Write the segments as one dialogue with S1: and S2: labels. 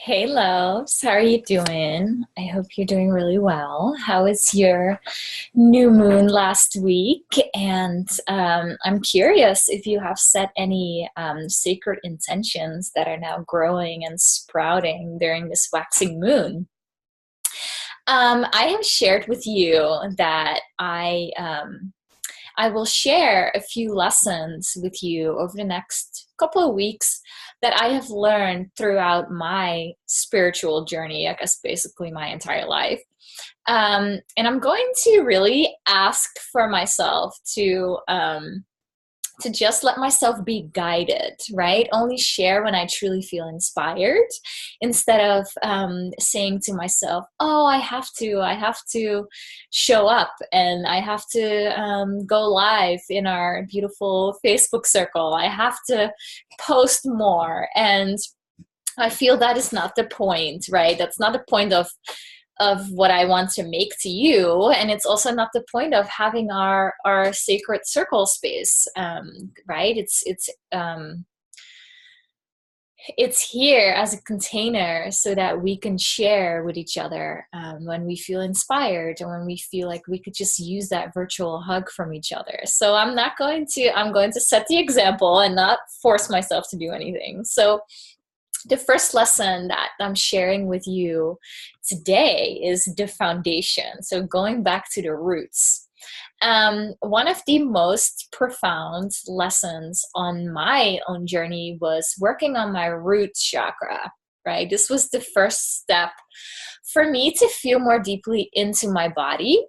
S1: Hey loves, how are you doing? I hope you're doing really well. How was your new moon last week? And I'm curious if you have set any sacred intentions that are now growing and sprouting during this waxing moon. I have shared with you that I will share a few lessons with you over the next couple of weeks that I have learned throughout my spiritual journey, I guess basically my entire life. And I'm going to really ask for myself to just let myself be guided, right? Only share when I truly feel inspired instead of saying to myself, oh, I have to show up and I have to go live in our beautiful Facebook circle. I have to post more. And I feel that is not the point, right? That's not the point of what I want to make to you, and it's also not the point of having our sacred circle space, right? It's here as a container so that we can share with each other when we feel inspired and when we feel like we could just use that virtual hug from each other. So I'm going to set the example and not force myself to do anything. So the first lesson that I'm sharing with you today is the foundation. So going back to the roots. One of the most profound lessons on my own journey was working on my root chakra, right? This was the first step for me to feel more deeply into my body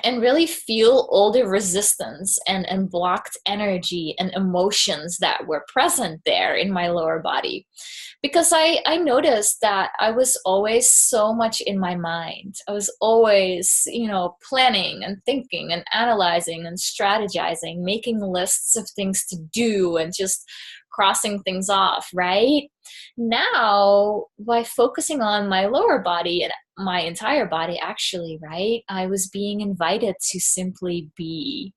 S1: and really feel all the resistance and blocked energy and emotions that were present there in my lower body. Because I noticed that I was always so much in my mind. I was always, planning and thinking and analyzing and strategizing, making lists of things to do and just crossing things off, right? Now, by focusing on my lower body and my entire body, actually, right, I was being invited to simply be.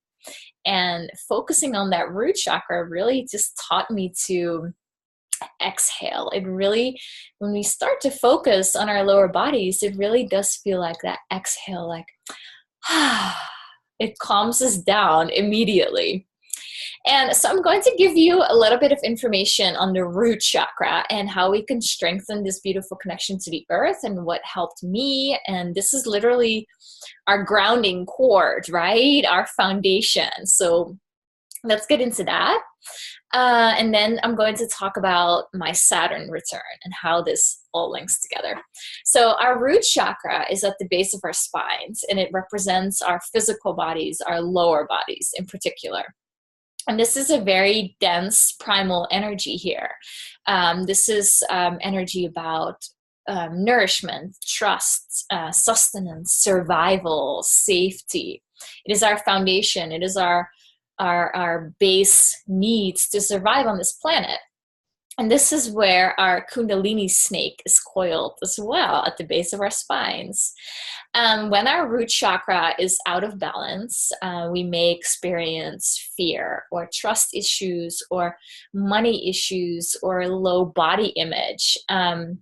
S1: And focusing on that root chakra really just taught me to exhale. It really, when we start to focus on our lower bodies, it really does feel like that exhale, like, it calms us down immediately. And so I'm going to give you a little bit of information on the root chakra and how we can strengthen this beautiful connection to the earth and what helped me. And this is literally our grounding cord, right? Our foundation. So let's get into that. And then I'm going to talk about my Saturn return and how this all links together. So our root chakra is at the base of our spines, and it represents our physical bodies, our lower bodies in particular. And this is a very dense primal energy here. This is energy about nourishment, trust, sustenance, survival, safety. It is our foundation. It is our base needs to survive on this planet. And this is where our Kundalini snake is coiled as well at the base of our spines. When our root chakra is out of balance, we may experience fear or trust issues or money issues or low body image. And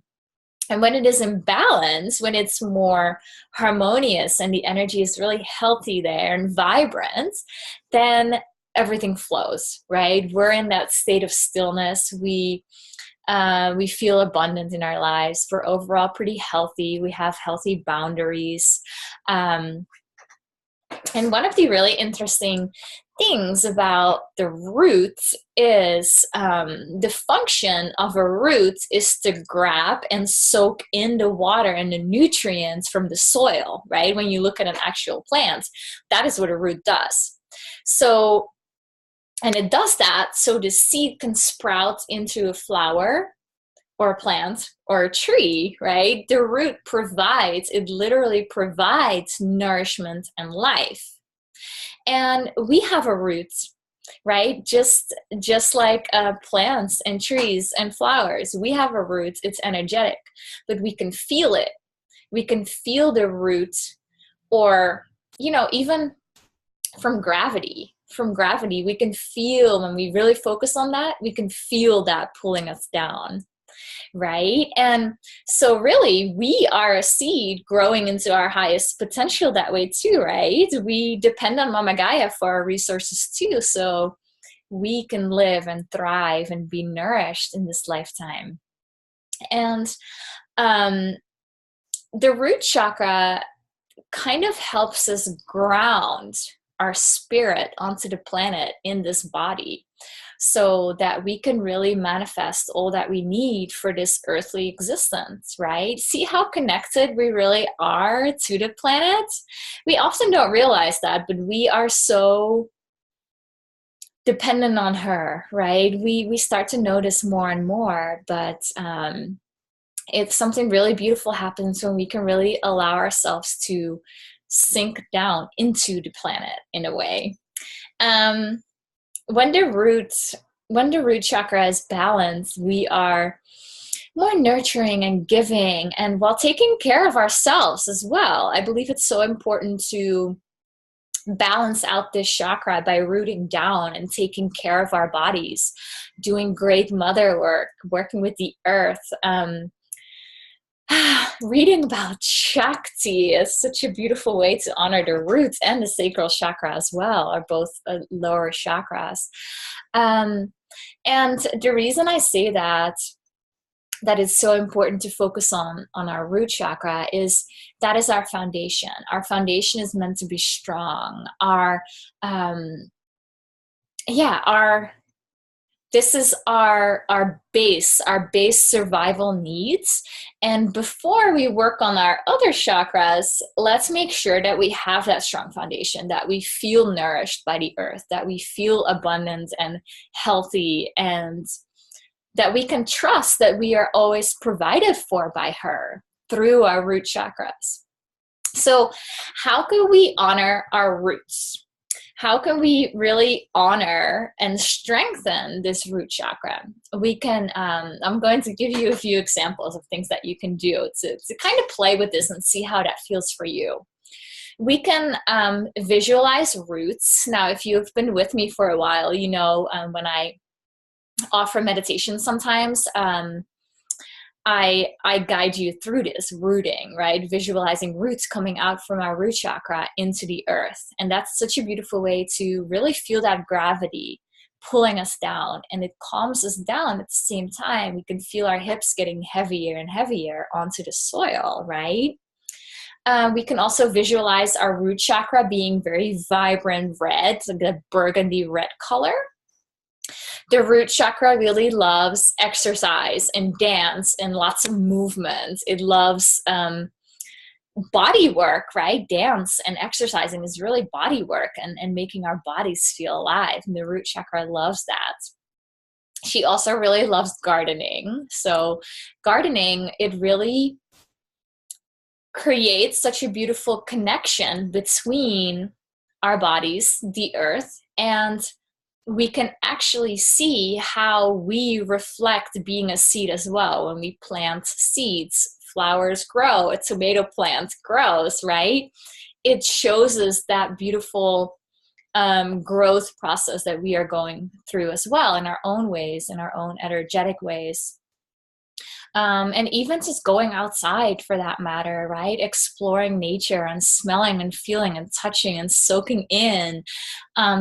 S1: when it is in balance, when it's more harmonious and the energy is really healthy there and vibrant, then everything flows, right? We're in that state of stillness. We feel abundant in our lives. We're overall pretty healthy. We have healthy boundaries. And one of the really interesting things about the root is the function of a root is to grab and soak in the water and the nutrients from the soil, right? When you look at an actual plant, that is what a root does. So, and it does that so the seed can sprout into a flower or a plant or a tree, right? The root it literally provides nourishment and life. And we have a root, right? Just like plants and trees and flowers, we have a root. It's energetic, but we can feel it. We can feel the root, or even from gravity. From gravity, we can feel, when we really focus on that, we can feel that pulling us down. right? And so really we are a seed growing into our highest potential that way too, right? We depend on Mama Gaia for our resources too, so we can live and thrive and be nourished in this lifetime. And the root chakra kind of helps us ground our spirit onto the planet in this body, so that we can really manifest all that we need for this earthly existence, right? See how connected we really are to the planet? We often don't realize that, but we are so dependent on her, right? We start to notice more and more, but it's something really beautiful happens when we can really allow ourselves to sink down into the planet in a way. When the root chakra is balanced, we are more nurturing and giving, and while taking care of ourselves as well. I believe it's so important to balance out this chakra by rooting down and taking care of our bodies, doing great mother work, working with the earth. Reading about Shakti is such a beautiful way to honor the roots, and the sacral chakra as well are both lower chakras. And the reason I say that it's so important to focus on our root chakra is that is our foundation. Our foundation is meant to be strong. This is our base survival needs. And before we work on our other chakras, let's make sure that we have that strong foundation, that we feel nourished by the earth, that we feel abundant and healthy, and that we can trust that we are always provided for by her through our root chakras. So how can we honor our roots? How can we really honor and strengthen this root chakra? We can, I'm going to give you a few examples of things that you can do to kind of play with this and see how that feels for you. We can visualize roots. Now, if you've been with me for a while, you know when I offer meditation sometimes, I guide you through this rooting, right? Visualizing roots coming out from our root chakra into the earth. And that's such a beautiful way to really feel that gravity pulling us down, and it calms us down at the same time. We can feel our hips getting heavier and heavier onto the soil, right? We can also visualize our root chakra being very vibrant red, like a burgundy red color. The root chakra really loves exercise and dance and lots of movement. It loves body work, right? Dance and exercising is really body work and making our bodies feel alive. And the root chakra loves that. She also really loves gardening. So gardening, it really creates such a beautiful connection between our bodies, the earth, and we can actually see how we reflect being a seed as well. When we plant seeds, flowers grow, a tomato plant grows, right? It shows us that beautiful growth process that we are going through as well in our own ways, in our own energetic ways. And even just going outside for that matter, right? Exploring nature and smelling and feeling and touching and soaking in,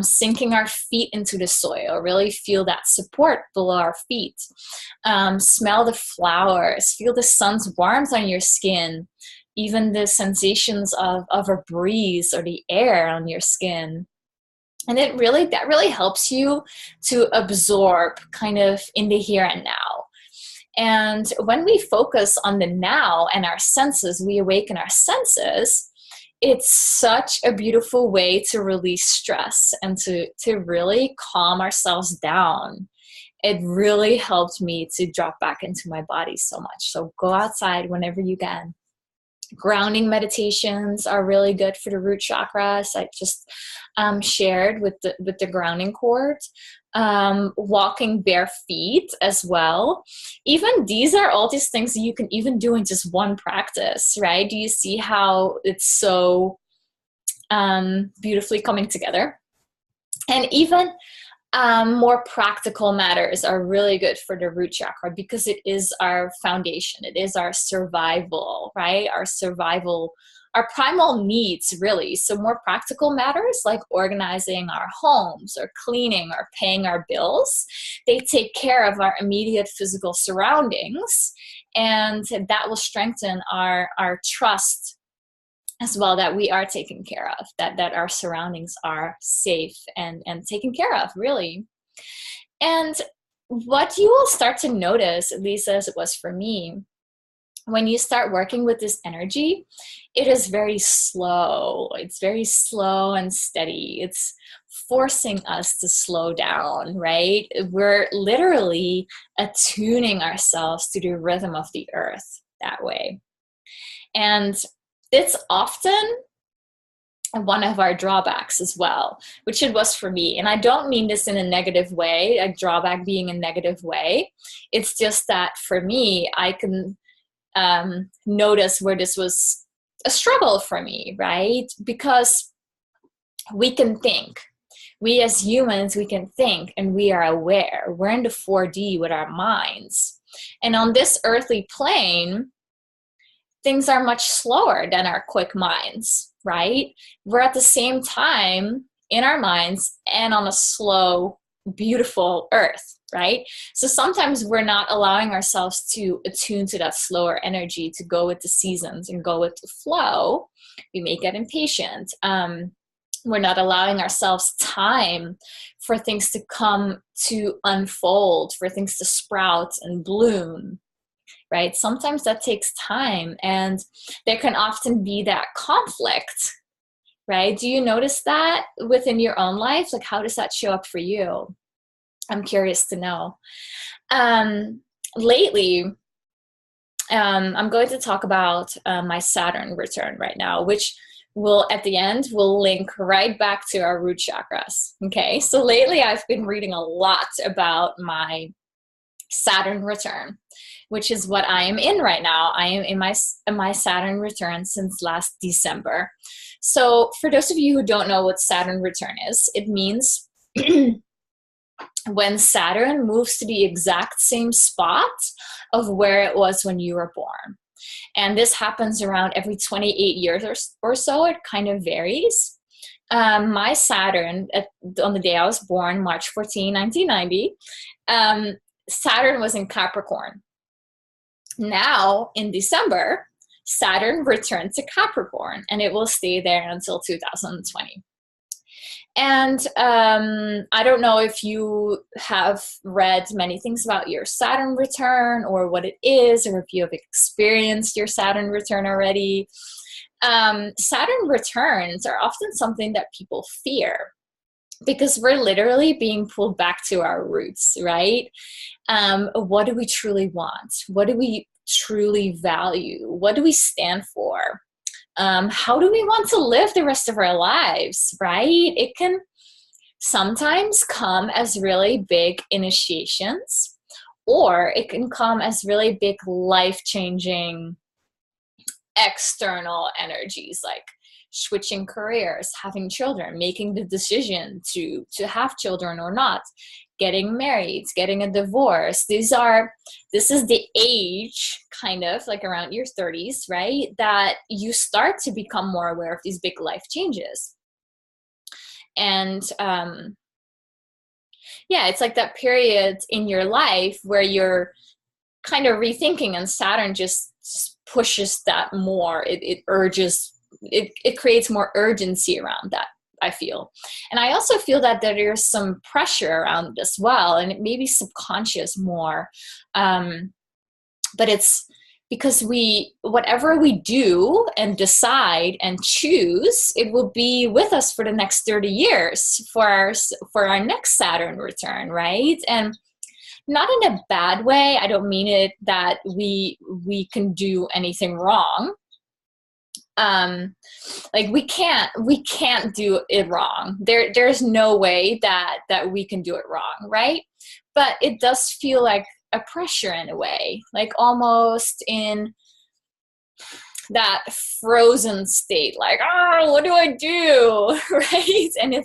S1: sinking our feet into the soil, really feel that support below our feet. Smell the flowers, feel the sun's warmth on your skin, even the sensations of a breeze or the air on your skin. And that really helps you to absorb kind of in the here and now. And when we focus on the now and our senses, we awaken our senses, it's such a beautiful way to release stress and to really calm ourselves down. It really helped me to drop back into my body so much. So go outside whenever you can. Grounding meditations are really good for the root chakras. I just shared with the grounding cord. Walking bare feet as well. Even these are all these things that you can even do in just one practice, right? Do you see how it's so beautifully coming together? And even More practical matters are really good for the root chakra because it is our foundation. It is our survival, right? Our survival, our primal needs, really. So more practical matters like organizing our homes or cleaning or paying our bills, they take care of our immediate physical surroundings, and that will strengthen our trust as well, that we are taken care of, that our surroundings are safe and taken care of, really. And what you will start to notice, at least as it was for me, when you start working with this energy, it is very slow. It's very slow and steady. It's forcing us to slow down, right? We're literally attuning ourselves to the rhythm of the earth that way. And it's often one of our drawbacks as well, which it was for me. And I don't mean this in a negative way, a drawback being a negative way. It's just that for me, I can notice where this was a struggle for me, right? Because we can think. We as humans, we can think and we are aware. We're in the 4D with our minds. And on this earthly plane, things are much slower than our quick minds, right? We're at the same time in our minds and on a slow, beautiful earth, right? So sometimes we're not allowing ourselves to attune to that slower energy, to go with the seasons and go with the flow. We may get impatient. We're not allowing ourselves time for things to come to unfold, for things to sprout and bloom. Right? Sometimes that takes time, and there can often be that conflict, right? Do you notice that within your own life? Like, how does that show up for you? I'm curious to know. Lately, I'm going to talk about my Saturn return right now, which will, at the end, will link right back to our root chakras. Okay, so lately I've been reading a lot about my Saturn return, which is what I am in right now. I am in my Saturn return since last December. So for those of you who don't know what Saturn return is, it means when Saturn moves to the exact same spot of where it was when you were born. And this happens around every 28 years or so. It kind of varies. My Saturn, on the day I was born, March 14, 1990, Saturn was in Capricorn. Now, in December, Saturn returned to Capricorn, and it will stay there until 2020. And I don't know if you have read many things about your Saturn return or what it is, or if you have experienced your Saturn return already. Saturn returns are often something that people fear because we're literally being pulled back to our roots, right? What do we truly want? What do we truly value? What do we stand for? How do we want to live the rest of our lives, right? It can sometimes come as really big initiations, or it can come as really big life-changing external energies, like switching careers, having children, making the decision to have children or not, getting married, getting a divorce. This is the age, kind of like around your 30s, right? That you start to become more aware of these big life changes. And yeah, it's like that period in your life where you're kind of rethinking, and Saturn just pushes that more. It creates more urgency around that, I feel. And I also feel that there's some pressure around it as well, and it may be subconscious more. But it's because whatever we do and decide and choose, it will be with us for the next 30 years for our next Saturn return, right? And not in a bad way. I don't mean it that we can do anything wrong. Like we can't do it wrong. There's no way that we can do it wrong, right? But it does feel like a pressure in a way, like almost in that frozen state, like, oh, what do I do? Right? And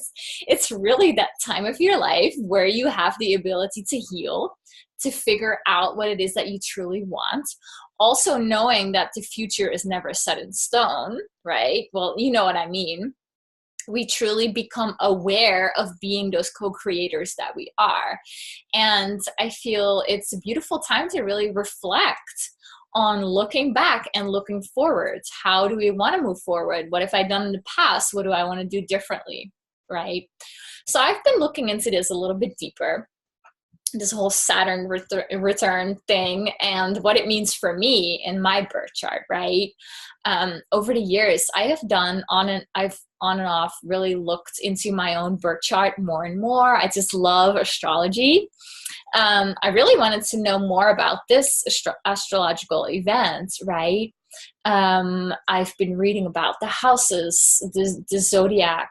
S1: it's really that time of your life where you have the ability to heal, to figure out what it is that you truly want. Also knowing that the future is never set in stone, right? Well, you know what I mean. We truly become aware of being those co-creators that we are. And I feel it's a beautiful time to really reflect on looking back and looking forward. How do we want to move forward? What have I done in the past? What do I want to do differently? Right? So I've been looking into this a little bit deeper, this whole Saturn return thing, and what it means for me in my birth chart, right? Over the years, I have done I've on and off really looked into my own birth chart more and more. I just love astrology. I really wanted to know more about this astrological event, right? I've been reading about the houses, the zodiac,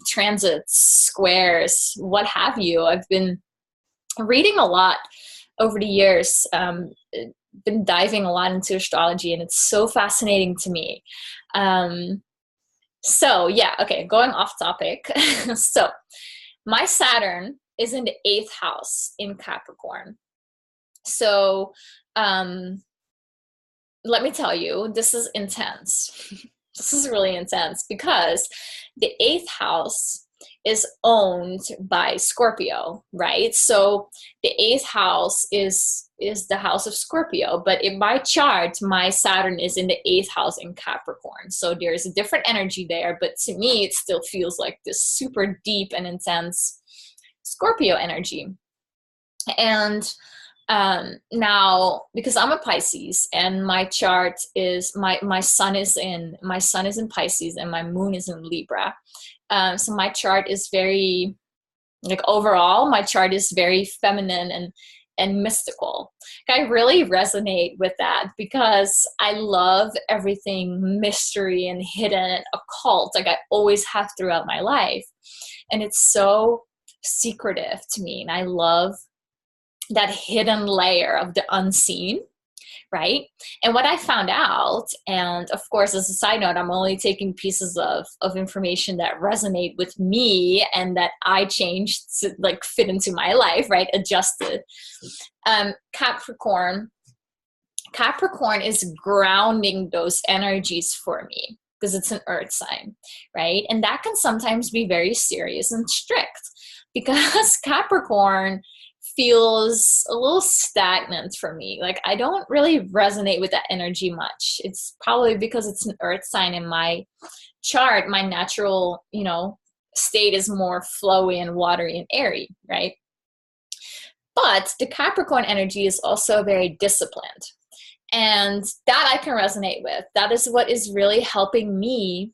S1: transits, squares, what have you. I've been reading a lot over the years, been diving a lot into astrology, and it's so fascinating to me. So yeah, okay, going off topic. So my Saturn is in the 8th house in Capricorn. So let me tell you, this is intense. This is really intense because the 8th house is owned by Scorpio, right? So the 8th house is the house of Scorpio, but in my chart, my Saturn is in the 8th house in Capricorn. So there's a different energy there, but to me, it still feels like this super deep and intense Scorpio energy. And now, because I'm a Pisces and my chart is my sun is in Pisces and my moon is in Libra. So my chart is very, like, overall, my chart is very feminine and mystical. I really resonate with that because I love everything mystery and hidden and occult, like I always have throughout my life. And it's so secretive to me. And I love that hidden layer of the unseen, right? And what I found out, and of course, as a side note, I'm only taking pieces of information that resonate with me and that I changed to like fit into my life, right? Adjusted. Capricorn is grounding those energies for me because it's an earth sign, right? And that can sometimes be very serious and strict because Capricorn feels a little stagnant for me. Like I don't really resonate with that energy much. It's probably because it's an earth sign in my chart. My natural, state is more flowy and watery and airy, right? But the Capricorn energy is also very disciplined. And that I can resonate with. That is what is really helping me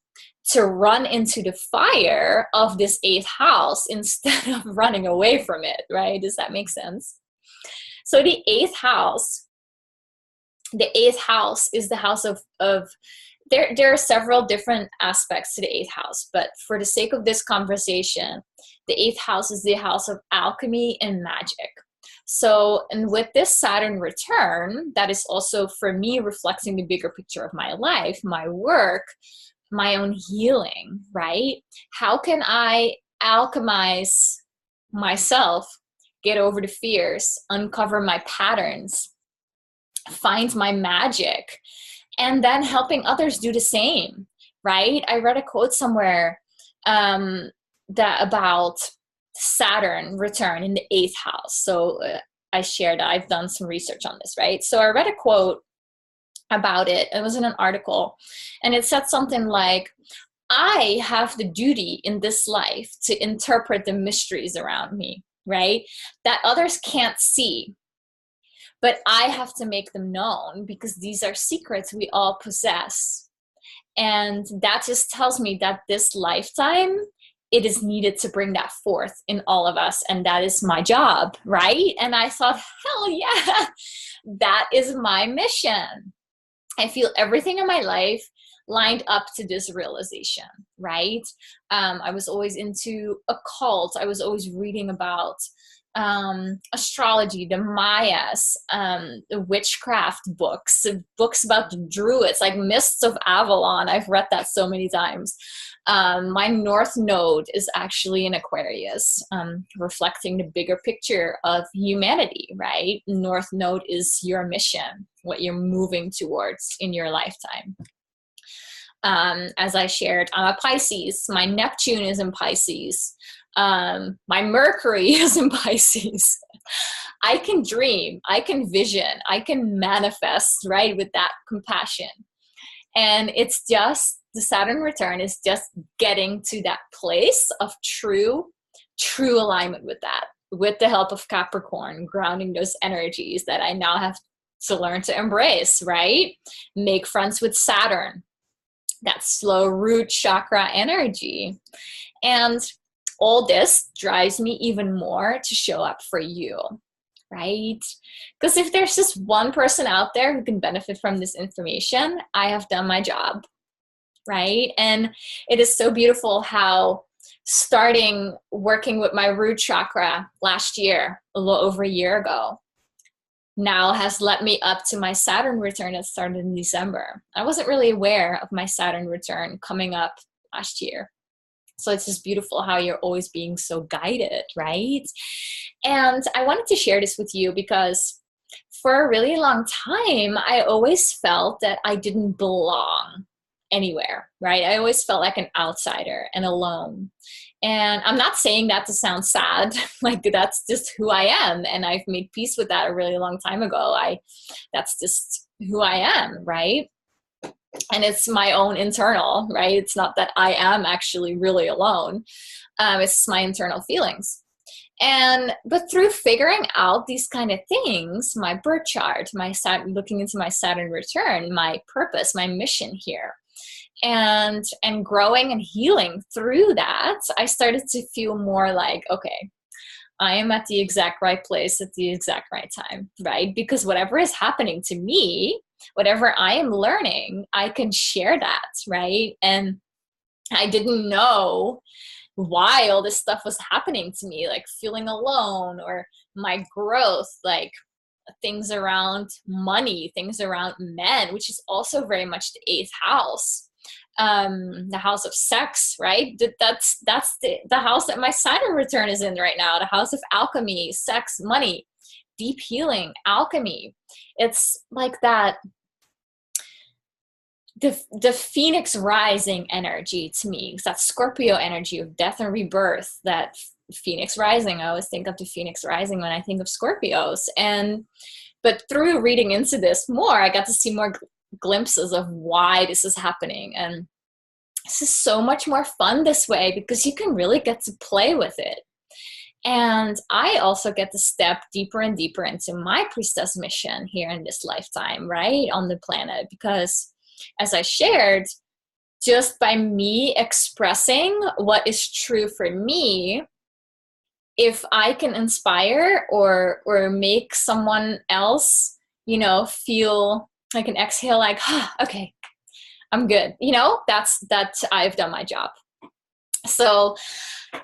S1: to run into the fire of this 8th house instead of running away from it, right? Does that make sense? So the 8th house is the house of there are several different aspects to the 8th house, but for the sake of this conversation, the 8th house is the house of alchemy and magic. So, and with this Saturn return, that is also for me reflecting the bigger picture of my life, my work, my own healing, right? How can I alchemize myself, get over the fears, uncover my patterns, find my magic, and then helping others do the same, right? I read a quote somewhere that about Saturn return in the 8th house. So I shared that I've done some research on this, right? So I read a quote about it. It was in an article, and it said something like, I have the duty in this life to interpret the mysteries around me, right? That others can't see, but I have to make them known because these are secrets we all possess. And that just tells me that this lifetime, it is needed to bring that forth in all of us. And that is my job, right? And I thought, hell yeah, that is my mission. I feel everything in my life lined up to this realization, right? I was always into occult. I was always reading about astrology, the Mayas, the witchcraft books, books about the Druids, like Mists of Avalon. I've read that so many times. My North Node is actually in Aquarius, reflecting the bigger picture of humanity, right? North Node is your mission, what you're moving towards in your lifetime. As I shared, I'm a Pisces. My Neptune is in Pisces. My Mercury is in Pisces. I can dream, I can vision, I can manifest, right, with that compassion. And it's just, the Saturn return is just getting to that place of true alignment with that, with the help of Capricorn, grounding those energies that I now have to learn to embrace, right? Make friends with Saturn, that slow root chakra energy. And all this drives me even more to show up for you, right? Because if there's just one person out there who can benefit from this information, I have done my job, right? And it is so beautiful how starting working with my root chakra last year, a little over a year ago, now has led me up to my Saturn return that started in December. I wasn't really aware of my Saturn return coming up last year. So it's just beautiful how you're always being so guided, right? And I wanted to share this with you because for a really long time, I always felt that I didn't belong anywhere, right? I always felt like an outsider and alone. And I'm not saying that to sound sad, like that's just who I am. And I've made peace with that a really long time ago. That's just who I am, right? And it's my own internal, right? It's not that I am actually really alone. It's my internal feelings. But through figuring out these kind of things, my birth chart, looking into my Saturn return, my purpose, my mission here, and growing and healing through that, I started to feel more like, okay, I am at the exact right place at the exact right time, right? Because whatever is happening to me, whatever I am learning, I can share that, right? And I didn't know why all this stuff was happening to me, like feeling alone or my growth, like things around money, things around men, which is also very much the eighth house. The house of sex, right? That's the house that my Saturn return is in right now. The house of alchemy, sex, money, deep healing, alchemy. It's like that, the Phoenix rising energy to me. It's that Scorpio energy of death and rebirth, that Phoenix rising. I always think of the Phoenix rising when I think of Scorpios. But through reading into this more, I got to see more glimpses of why this is happening. And this is so much more fun this way because you can really get to play with it. And I also get to step deeper and deeper into my priestess mission here in this lifetime, right, on the planet. Because as I shared, just by me expressing what is true for me, if I can inspire or make someone else, feel like an exhale, like, okay, I'm good. That's I've done my job. So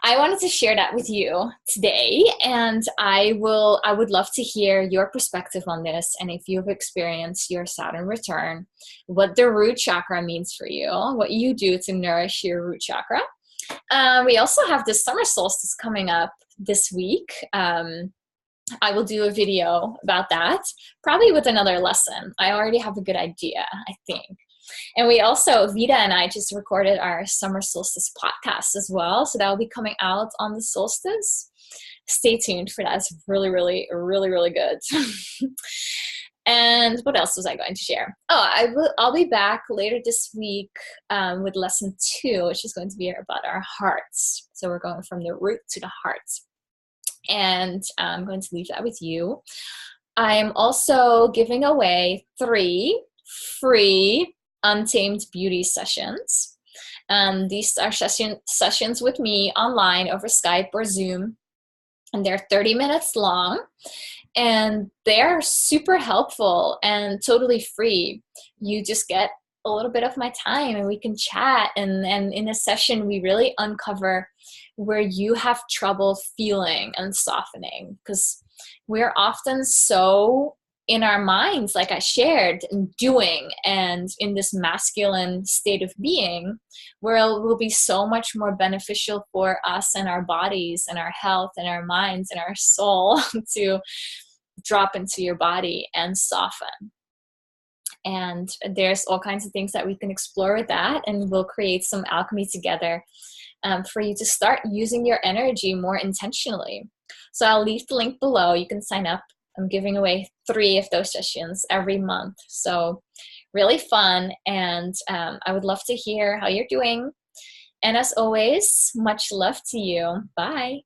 S1: I wanted to share that with you today, and I would love to hear your perspective on this, and if you've experienced your Saturn return, what the root chakra means for you, what you do to nourish your root chakra. We also have the summer solstice coming up this week. I will do a video about that, probably with another lesson. I already have a good idea, I think. And we also, Vida and I just recorded our summer solstice podcast as well. So that will be coming out on the solstice. Stay tuned for that. It's really, really, really, really good. And what else was I going to share? I'll be back later this week with lesson 2, which is going to be about our hearts. So we're going from the root to the heart. And I'm going to leave that with you. I'm also giving away 3 free Untamed Beauty sessions. These are sessions with me online over Skype or Zoom, and they're 30 minutes long, and they're super helpful and totally free. You just get a little bit of my time and we can chat. And in a session, we really uncover where you have trouble feeling and softening, because we're often so in our minds, like I shared, and doing, and in this masculine state of being, where it will be so much more beneficial for us and our bodies and our health and our minds and our soul to drop into your body and soften. And there's all kinds of things that we can explore with that, and we'll create some alchemy together for you to start using your energy more intentionally. So I'll leave the link below. You can sign up. I'm giving away 3 of those sessions every month. So really fun, and I would love to hear how you're doing. And as always, much love to you. Bye.